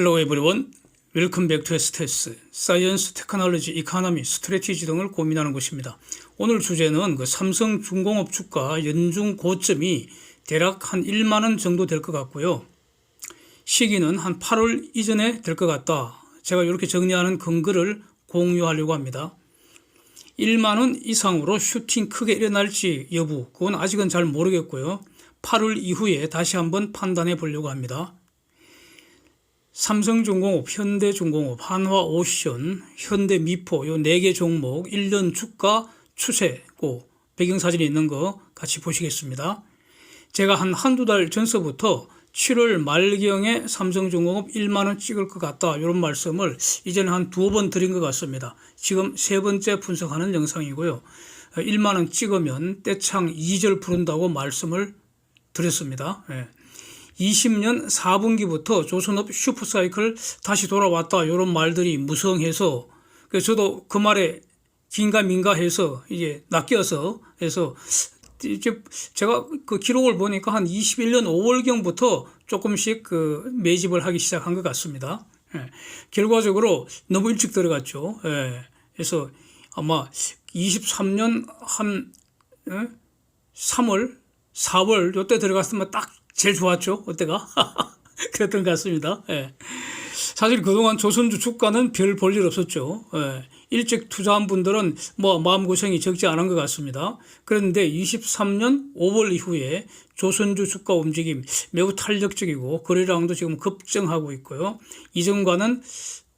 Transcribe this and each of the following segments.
Hello everyone. Welcome back to STS. 사이언스, 테크놀로지, 이코노미, 스트래티지 등을 고민하는 곳입니다. 오늘 주제는 삼성중공업 주가 연중 고점이 대략 한 1만 원 정도 될 것 같고요. 시기는 한 8월 이전에 될 것 같다. 제가 이렇게 정리하는 근거를 공유하려고 합니다. 1만 원 이상으로 슈팅 크게 일어날지 여부, 그건 아직은 잘 모르겠고요. 8월 이후에 다시 한번 판단해 보려고 합니다. 삼성중공업, 현대중공업, 한화오션, 현대미포 요 4개 종목 1년 주가 추세고 배경사진이 있는 거 같이 보시겠습니다. 제가 한두 달 전서부터 7월 말경에 삼성중공업 1만 원 찍을 것 같다 이런 말씀을 이전에 한 2번 드린 것 같습니다. 지금 3번째 분석하는 영상이고요. 1만 원 찍으면 떼창 2절 부른다고 말씀을 드렸습니다. 20년 4분기부터 조선업 슈퍼사이클 다시 돌아왔다 이런 말들이 무성해서 그래서 저도 그 말에 긴가민가 해서 이제 낚여서 해서 이제 제가 그 기록을 보니까 한 21년 5월경부터 조금씩 그 매집을 하기 시작한 것 같습니다. 결과적으로 너무 일찍 들어갔죠. 그래서 아마 23년 한 3월 4월 요때 들어갔으면 딱 제일 좋았죠. 그때가 그랬던 것 같습니다. 사실 그동안 조선주 주가는 별 볼 일 없었죠. 일찍 투자한 분들은 뭐 마음고생이 적지 않은 것 같습니다. 그런데 23년 5월 이후에 조선주 주가 움직임 매우 탄력적이고 거래량도 지금 급증하고 있고요. 이전과는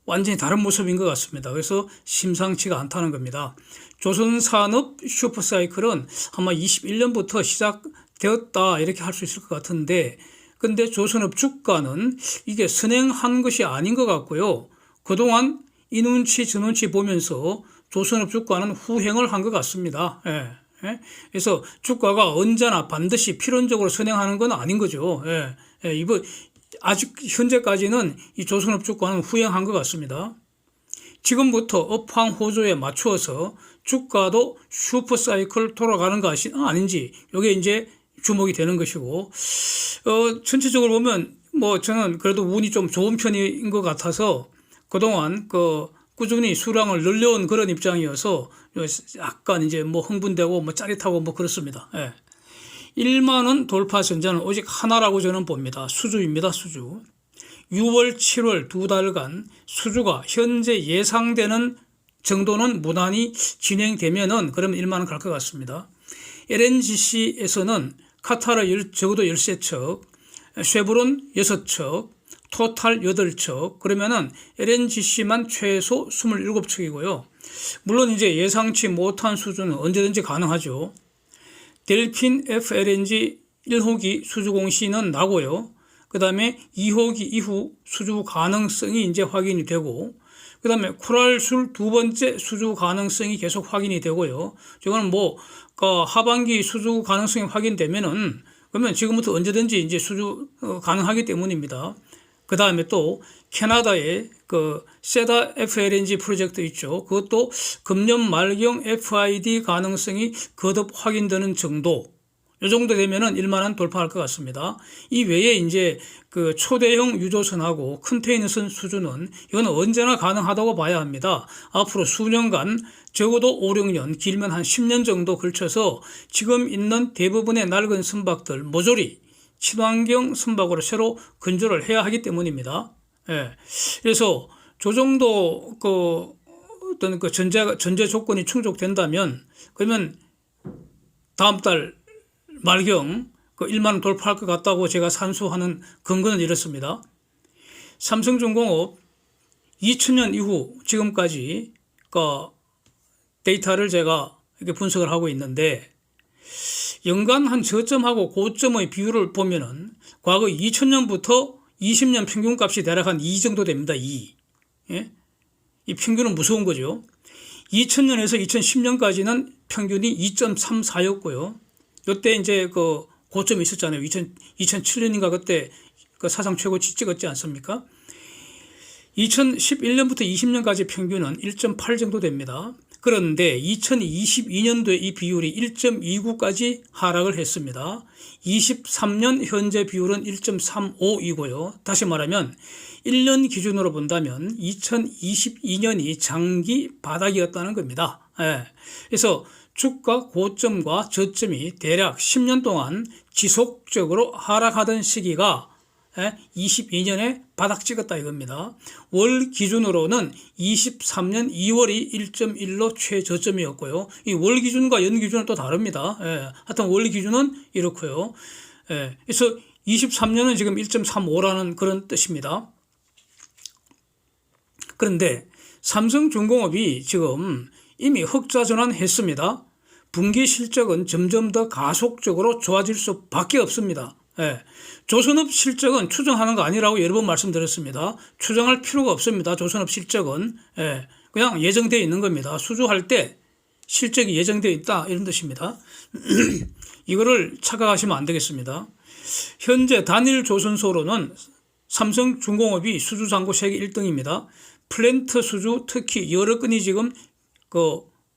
완전히 다른 모습인 것 같습니다. 그래서 심상치가 않다는 겁니다. 조선산업 슈퍼사이클은 아마 21년부터 시작되었다 이렇게 할 수 있을 것 같은데 근데 조선업 주가는 이게 선행한 것이 아닌 것 같고요. 그동안 이 눈치 저 눈치 보면서 조선업 주가는 후행을 한 것 같습니다. 그래서 주가가 언제나 반드시 필연적으로 선행하는 건 아닌 거죠. 이번 아직 현재까지는 이 조선업 주가는 후행한 것 같습니다. 지금부터 업황 호조에 맞추어서 주가도 슈퍼사이클 돌아가는 것이 아닌지 이게 이제 주목이 되는 것이고 전체적으로 보면 뭐 저는 그래도 운이 좀 좋은 편인 것 같아서 그동안 꾸준히 수량을 늘려온 그런 입장이어서 약간 이제 뭐 흥분되고 뭐 짜릿하고 뭐 그렇습니다. 1만 원 돌파 전자는 오직 하나라고 저는 봅니다. 수주입니다. 수주. 6월, 7월 2달간 수주가 현재 예상되는 정도는 무난히 진행되면은 그러면 1만 원 갈 것 같습니다. LNGC에서는 카타르 적어도 13척, 쉐브론 6척, 토탈 8척, 그러면은 LNGC만 최소 27척이고요. 물론 이제 예상치 못한 수준은 언제든지 가능하죠. 델핀 FLNG 1호기 수주 공시는 나고요. 그 다음에 2호기 이후 수주 가능성이 이제 확인이 되고, 그 다음에 코랄술 2번째 수주 가능성이 계속 확인이 되고요. 이거는 뭐, 하반기 수주 가능성이 확인되면은, 그러면 지금부터 언제든지 이제 수주 가능하기 때문입니다. 그 다음에 또 캐나다의 세다 FLNG 프로젝트 있죠. 그것도 금년 말경 FID 가능성이 거듭 확인되는 정도. 이 정도 되면은 1만 원 돌파할 것 같습니다. 이 외에 이제 초대형 유조선하고 컨테이너선 수주는 이건 언제나 가능하다고 봐야 합니다. 앞으로 수년간 적어도 5, 6년, 길면 한 10년 정도 걸쳐서 지금 있는 대부분의 낡은 선박들 모조리 친환경 선박으로 새로 건조를 해야 하기 때문입니다. 그래서 저 정도 어떤 전제 조건이 충족된다면 그러면 다음 달 말경 1만 원 돌파할 것 같다고 제가 산수하는 근거는 이렇습니다. 삼성중공업 2000년 이후 지금까지 데이터를 제가 이렇게 분석을 하고 있는데 연간 한 저점하고 고점의 비율을 보면은 과거 2000년부터 20년 평균값이 대략 한 2 정도 됩니다. 2. 이 평균은 무서운 거죠. 2000년에서 2010년까지는 평균이 2.34였고요. 이때 이제 고점이 있었잖아요. 2007년인가 그때 사상 최고치 찍었지 않습니까? 2011년부터 20년까지 평균은 1.8 정도 됩니다. 그런데 2022년도에 이 비율이 1.29까지 하락을 했습니다. 23년 현재 비율은 1.35이고요. 다시 말하면 1년 기준으로 본다면 2022년이 장기 바닥이었다는 겁니다. 예. 그래서 주가 고점과 저점이 대략 10년 동안 지속적으로 하락하던 시기가 22년에 바닥 찍었다 이겁니다. 월 기준으로는 23년 2월이 1.1로 최저점이었고요. 이 월 기준과 연 기준은 또 다릅니다. 하여튼 월 기준은 이렇고요. 그래서 23년은 지금 1.35라는 그런 뜻입니다. 그런데 삼성중공업이 지금 이미 흑자 전환했습니다. 분기 실적은 점점 더 가속적으로 좋아질 수밖에 없습니다. 조선업 실적은 추정하는 거 아니라고 여러 번 말씀드렸습니다. 추정할 필요가 없습니다. 조선업 실적은 그냥 예정되어 있는 겁니다. 수주할 때 실적이 예정되어 있다 이런 뜻입니다. 이거를 착각하시면 안 되겠습니다. 현재 단일 조선소로는 삼성중공업이 수주잔고 세계 1등입니다. 플랜트 수주 특히 여러 건이 지금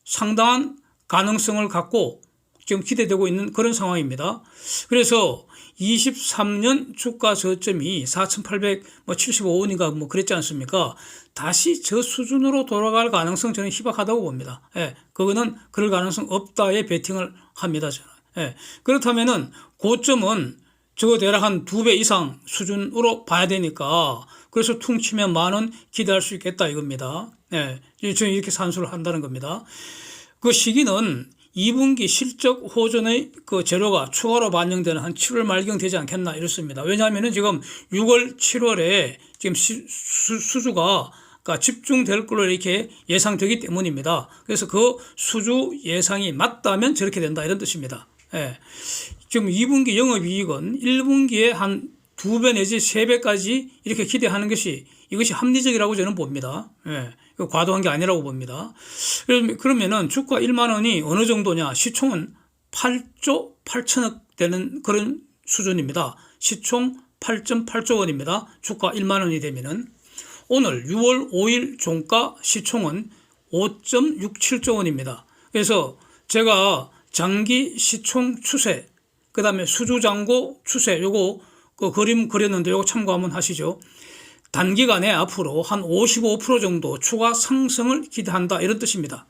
상당한 가능성을 갖고 지금 기대되고 있는 그런 상황입니다. 그래서 23년 주가 저점이 4,875원인가 뭐 그랬지 않습니까? 다시 저 수준으로 돌아갈 가능성 저는 희박하다고 봅니다. 그거는 그럴 가능성 없다에 베팅을 합니다. 저는. 그렇다면은 고점은 저거 대략 한 2배 이상 수준으로 봐야 되니까 그래서 퉁치면 10,000원 기대할 수 있겠다 이겁니다. 저는 이렇게 산수를 한다는 겁니다. 그 시기는 2분기 실적 호전의 그 재료가 추가로 반영되는 한 7월 말경 되지 않겠나 이렇습니다. 왜냐하면 지금 6월, 7월에 지금 수주가 집중될 걸로 이렇게 예상되기 때문입니다. 그래서 그 수주 예상이 맞다면 저렇게 된다 이런 뜻입니다. 지금 2분기 영업이익은 1분기에 한 2배 내지 3배까지 이렇게 기대하는 것이 이것이 합리적이라고 저는 봅니다. 과도한 게 아니라고 봅니다. 그러면은 주가 1만 원이 어느 정도냐? 시총은 8조 8천억 되는 그런 수준입니다. 시총 8.8조 원입니다. 주가 1만 원이 되면은 오늘 6월 5일 종가 시총은 5.67조 원입니다. 그래서 제가 장기 시총 추세, 그 다음에 수주잔고 추세, 요거 그 그림 그렸는데 요거 참고 한번 하시죠. 단기간에 앞으로 한 55% 정도 추가 상승을 기대한다 이런 뜻입니다.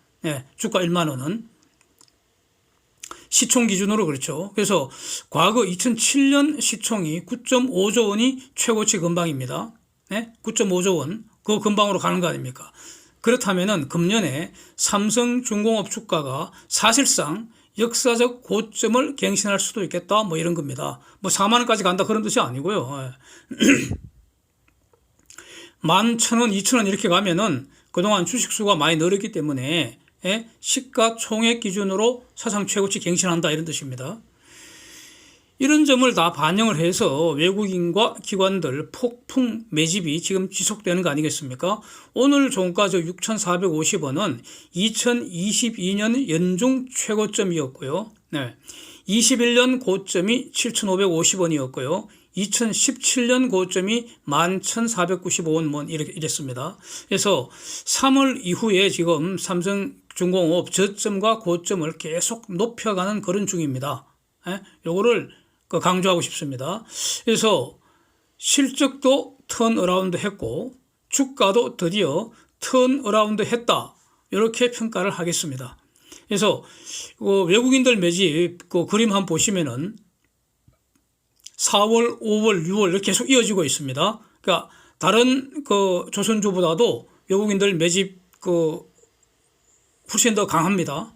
주가 1만 원은 시총 기준으로 그렇죠. 그래서 과거 2007년 시총이 9.5조 원이 최고치 근방입니다. 9.5조 원 그 근방으로 가는 거 아닙니까? 그렇다면은 금년에 삼성중공업 주가가 사실상 역사적 고점을 갱신할 수도 있겠다 뭐 이런 겁니다. 뭐 4만 원까지 간다 그런 뜻이 아니고요. 11,000원, 2,000원 이렇게 가면은 그동안 주식수가 많이 늘었기 때문에 시가총액 기준으로 사상 최고치 갱신한다 이런 뜻입니다. 이런 점을 다 반영을 해서 외국인과 기관들 폭풍 매집이 지금 지속되는 거 아니겠습니까? 오늘 종가 6,450원은 2022년 연중 최고점이었고요. 21년 고점이 7,550원이었고요. 2017년 고점이 11,495원 이랬습니다. 그래서 3월 이후에 지금 삼성중공업 저점과 고점을 계속 높여가는 그런 중입니다. 요거를 강조하고 싶습니다. 그래서 실적도 턴어라운드 했고 주가도 드디어 턴어라운드 했다. 이렇게 평가를 하겠습니다. 그래서 외국인들 매집 그 그림 한번 보시면은 4월, 5월, 6월 이렇게 계속 이어지고 있습니다. 그러니까 다른 그 조선주보다도 외국인들 매집 훨씬 더 강합니다.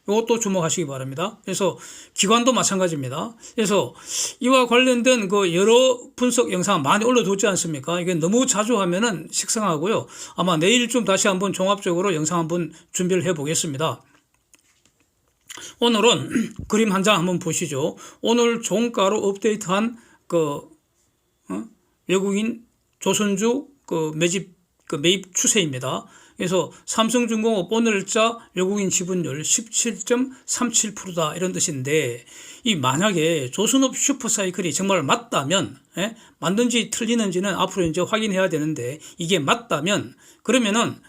이것도 주목하시기 바랍니다. 그래서 기관도 마찬가지입니다. 그래서 이와 관련된 그 여러 분석 영상 많이 올려뒀지 않습니까? 이게 너무 자주 하면은 식상하고요. 아마 내일쯤 다시 한번 종합적으로 영상 한번 준비를 해 보겠습니다. 오늘은 그림 한 장 한번 보시죠. 오늘 종가로 업데이트한 외국인 조선주 매입 추세입니다. 그래서 삼성중공업 오늘자 외국인 지분율 17.37%다 이런 뜻인데 이 만약에 조선업 슈퍼사이클이 정말 맞다면 맞는지 틀리는지는 앞으로 이제 확인해야 되는데 이게 맞다면 그러면은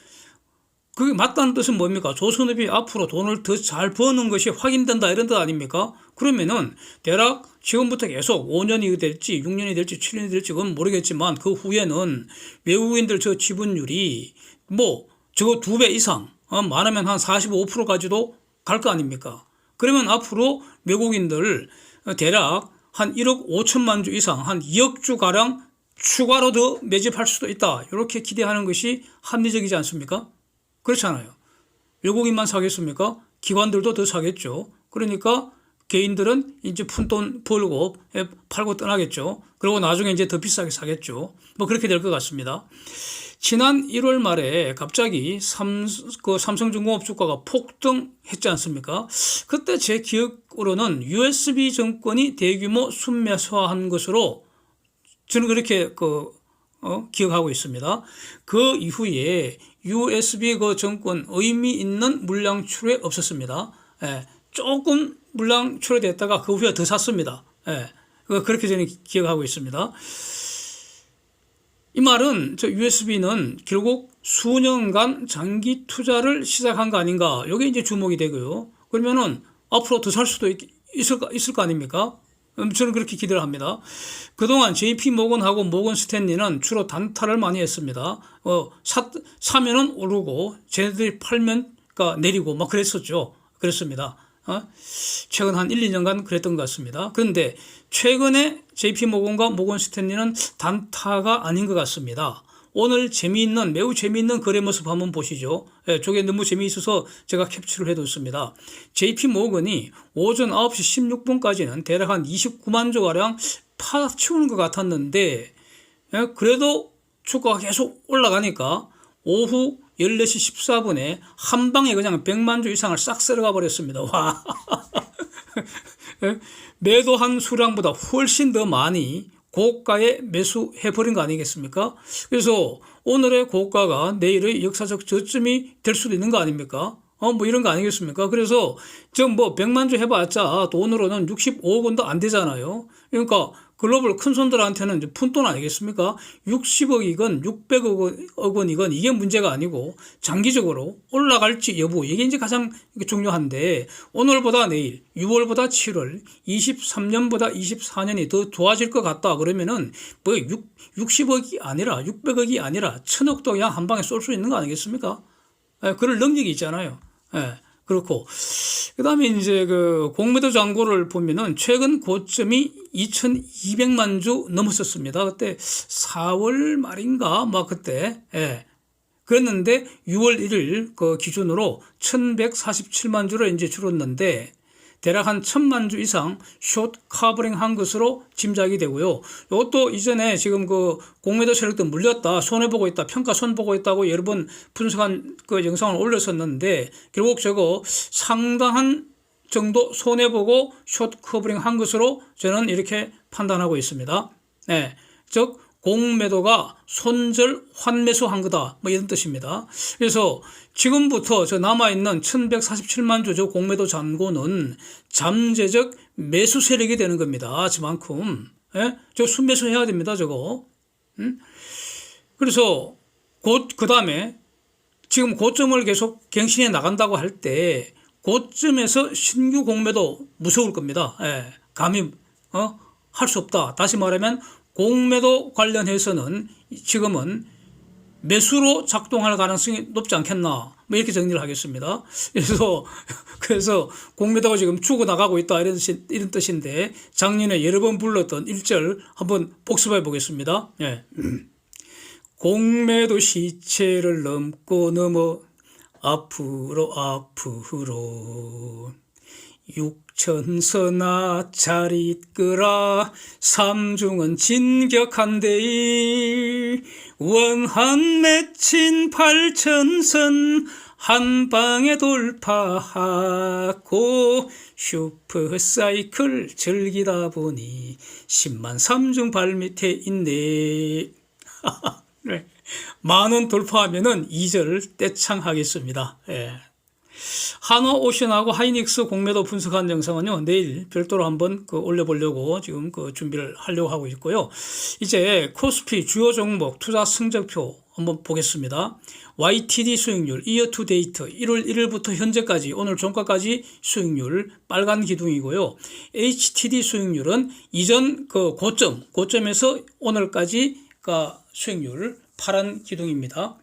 그게 맞다는 뜻은 뭡니까? 조선업이 앞으로 돈을 더 잘 버는 것이 확인된다 이런 뜻 아닙니까? 그러면은 대략 지금부터 계속 5년이 될지 6년이 될지 7년이 될지 그건 모르겠지만 그 후에는 외국인들 저 지분율이 뭐 저거 2배 이상 많으면 한 45%까지도 갈 거 아닙니까? 그러면 앞으로 외국인들 대략 한 1억 5천만 주 이상 한 2억 주 가량 추가로 더 매집할 수도 있다. 이렇게 기대하는 것이 합리적이지 않습니까? 그렇잖아요. 외국인만 사겠습니까? 기관들도 더 사겠죠. 그러니까 개인들은 이제 푼돈 벌고 팔고 떠나겠죠. 그리고 나중에 이제 더 비싸게 사겠죠. 뭐 그렇게 될 것 같습니다. 지난 1월 말에 갑자기 삼성중공업 주가가 폭등했지 않습니까? 그때 제 기억으로는 USB 정권이 대규모 순매수한 것으로 저는 그렇게 기억하고 있습니다. 그 이후에 USB 그 정권 의미 있는 물량 출회 없었습니다. 예, 조금 물량 출회됐다가 그 후에 더 샀습니다. 예, 그렇게 저는 기억하고 있습니다. 이 말은 저 USB는 결국 수년간 장기 투자를 시작한 거 아닌가? 이게 이제 주목이 되고요. 그러면은 앞으로 더 살 수도 있을 거 아닙니까? 저는 그렇게 기대를 합니다. 그동안 JP 모건하고 모건 스탠리는 주로 단타를 많이 했습니다. 사면은 오르고 쟤네들이 팔면 내리고 막 그랬었죠. 그랬습니다. 최근 한 1, 2년간 그랬던 것 같습니다. 그런데 최근에 JP 모건과 모건 스탠리는 단타가 아닌 것 같습니다. 오늘 매우 재미있는 거래 모습 한번 보시죠. 저게 너무 재미있어서 제가 캡처를 해뒀습니다. JP 모건이 오전 9시 16분까지는 대략 한 29만 주가량 파치우는 것 같았는데, 그래도 주가가 계속 올라가니까 오후 14시 14분에 한 방에 그냥 100만 주 이상을 싹 쓸어가 버렸습니다. 와. 매도한 수량보다 훨씬 더 많이 고가에 매수해버린 거 아니겠습니까? 그래서 오늘의 고가가 내일의 역사적 저점이 될 수도 있는 거 아닙니까? 뭐 이런 거 아니겠습니까? 그래서 지금 뭐 100만 주 해봤자 돈으로는 65억 원도 안 되잖아요. 그러니까 글로벌 큰 손들한테는 이제 푼돈 아니겠습니까? 60억이건 600억 원이건 이게 문제가 아니고 장기적으로 올라갈지 여부 이게 이제 가장 중요한데 오늘보다 내일 6월보다 7월 23년보다 24년이 더 좋아질 것 같다 그러면은 뭐 60억이 아니라 600억이 아니라 1000억도 그냥 한 방에 쏠 수 있는 거 아니겠습니까? 그럴 능력이 있잖아요. 그렇고 그다음에 이제 그 공매도 잔고를 보면은 최근 고점이 2,200만 주 넘었었습니다. 그때 4월 말인가 막 그때 그랬는데 6월 1일 그 기준으로 1,147만 주를 이제 줄었는데 대략 한 1,000만 주 이상 숏 커버링 한 것으로 짐작이 되고요. 이것도 이전에 지금 그 공매도 세력도 물렸다, 손해보고 있다, 평가 손보고 있다고 여러 번 분석한 그 영상을 올렸었는데 결국 저거 상당한 정도 손해보고 숏 커버링 한 것으로 저는 이렇게 판단하고 있습니다. 즉 공매도가 손절 환매수한 거다 뭐 이런 뜻입니다. 그래서 지금부터 저 남아있는 1147만 주 저 공매도 잔고는 잠재적 매수 세력이 되는 겁니다. 저만큼 저 순매수 해야 됩니다. 저거 그래서 그 다음에 지금 고점을 계속 갱신해 나간다고 할 때 고점에서 신규 공매도 무서울 겁니다. 감히 할 수 없다. 다시 말하면 공매도 관련해서는 지금은 매수로 작동할 가능성이 높지 않겠나 뭐 이렇게 정리를 하겠습니다. 그래서 공매도가 지금 죽어나가고 있다 이런 뜻인데 작년에 여러 번 불렀던 1절 한번 복습해 보겠습니다. 공매도 시체를 넘어 앞으로 육천서나 잘 이끌어 삼중은 진격한데 원한 맺힌 8천선 한 방에 돌파하고 슈퍼사이클 즐기다 보니 10만 삼중 발밑에 있네. 네. 만원 돌파하면은 2절 떼창하겠습니다. 한화오션하고 하이닉스 공매도 분석한 영상은요, 내일 별도로 한번 올려보려고 지금 준비를 하려고 하고 있고요. 이제 코스피 주요 종목 투자 성적표 한번 보겠습니다. YTD 수익률, 이어 투 데이트 1월 1일부터 현재까지 오늘 종가까지 수익률 빨간 기둥이고요. HTD 수익률은 이전 고점에서 오늘까지 수익률 파란 기둥입니다.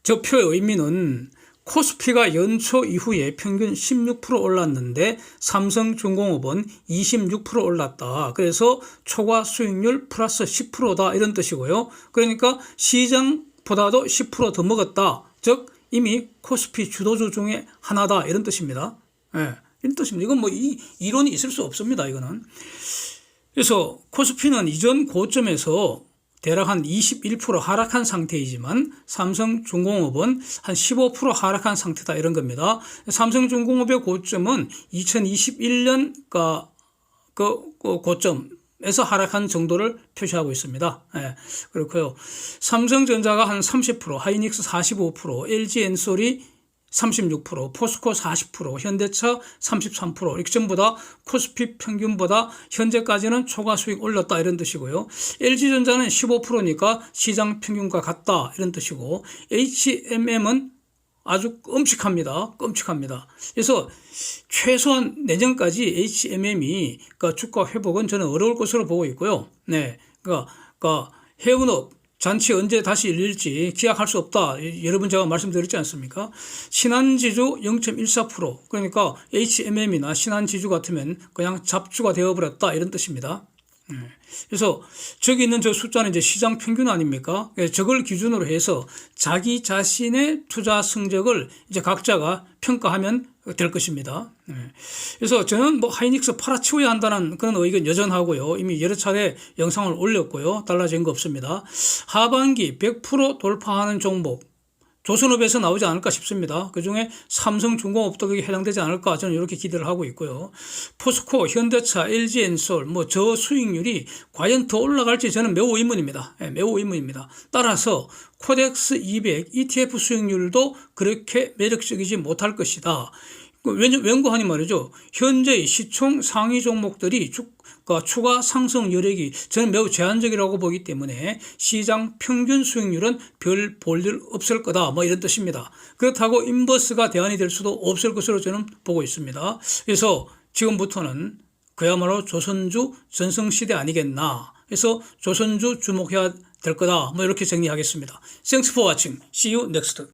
저 표의 의미는 코스피가 연초 이후에 평균 16% 올랐는데 삼성중공업은 26% 올랐다. 그래서 초과 수익률 플러스 10%다 이런 뜻이고요. 그러니까 시장보다도 10% 더 먹었다. 즉 이미 코스피 주도주 중에 하나다 이런 뜻입니다. 예, 이런 뜻입니다. 이건 뭐 이론이 있을 수 없습니다. 이거는. 그래서 코스피는 이전 고점에서 대략 한 21% 하락한 상태이지만 삼성중공업은 한 15% 하락한 상태다 이런 겁니다. 삼성중공업의 고점은 2021년 고점에서 하락한 정도를 표시하고 있습니다. 예, 그렇고요. 삼성전자가 한 30%, 하이닉스 45%, LG엔솔이 36%, 포스코 40%, 현대차 33% 이렇게 전부 다 코스피 평균보다 현재까지는 초과 수익 올렸다 이런 뜻이고요. LG전자는 15%니까 시장 평균과 같다 이런 뜻이고 HMM은 아주 끔찍합니다. 그래서 최소한 내년까지 HMM이 주가 회복은 저는 어려울 것으로 보고 있고요. 네, 그러니까 해운업 잔치 언제 다시 열릴지 기약할 수 없다. 여러분 제가 말씀드렸지 않습니까? 신한지주 0.14% 그러니까 HMM이나 신한지주 같으면 그냥 잡주가 되어버렸다 이런 뜻입니다. 그래서 저기 있는 저 숫자는 이제 시장 평균 아닙니까? 저걸 기준으로 해서 자기 자신의 투자 성적을 이제 각자가 평가하면 될 것입니다. 그래서 저는 뭐 하이닉스 팔아치워야 한다는 그런 의견 여전하고요. 이미 여러 차례 영상을 올렸고요. 달라진 거 없습니다. 하반기 100% 돌파하는 종목 조선업에서 나오지 않을까 싶습니다. 그중에 삼성중공업도 거기에 해당되지 않을까 저는 이렇게 기대를 하고 있고요. 포스코, 현대차, LG엔솔 저 수익률이 과연 더 올라갈지 저는 매우 의문입니다. 매우 의문입니다. 따라서 코덱스 200 ETF 수익률도 그렇게 매력적이지 못할 것이다. 왠고하니 말이죠. 현재의 시총 상위 종목들이 추가 상승 여력이 저는 매우 제한적이라고 보기 때문에 시장 평균 수익률은 별 볼 일 없을 거다 뭐 이런 뜻입니다. 그렇다고 인버스가 대안이 될 수도 없을 것으로 저는 보고 있습니다. 그래서 지금부터는 그야말로 조선주 전성시대 아니겠나. 그래서 조선주 주목해야 될 거다 뭐 이렇게 정리하겠습니다. Thanks for watching. See you next.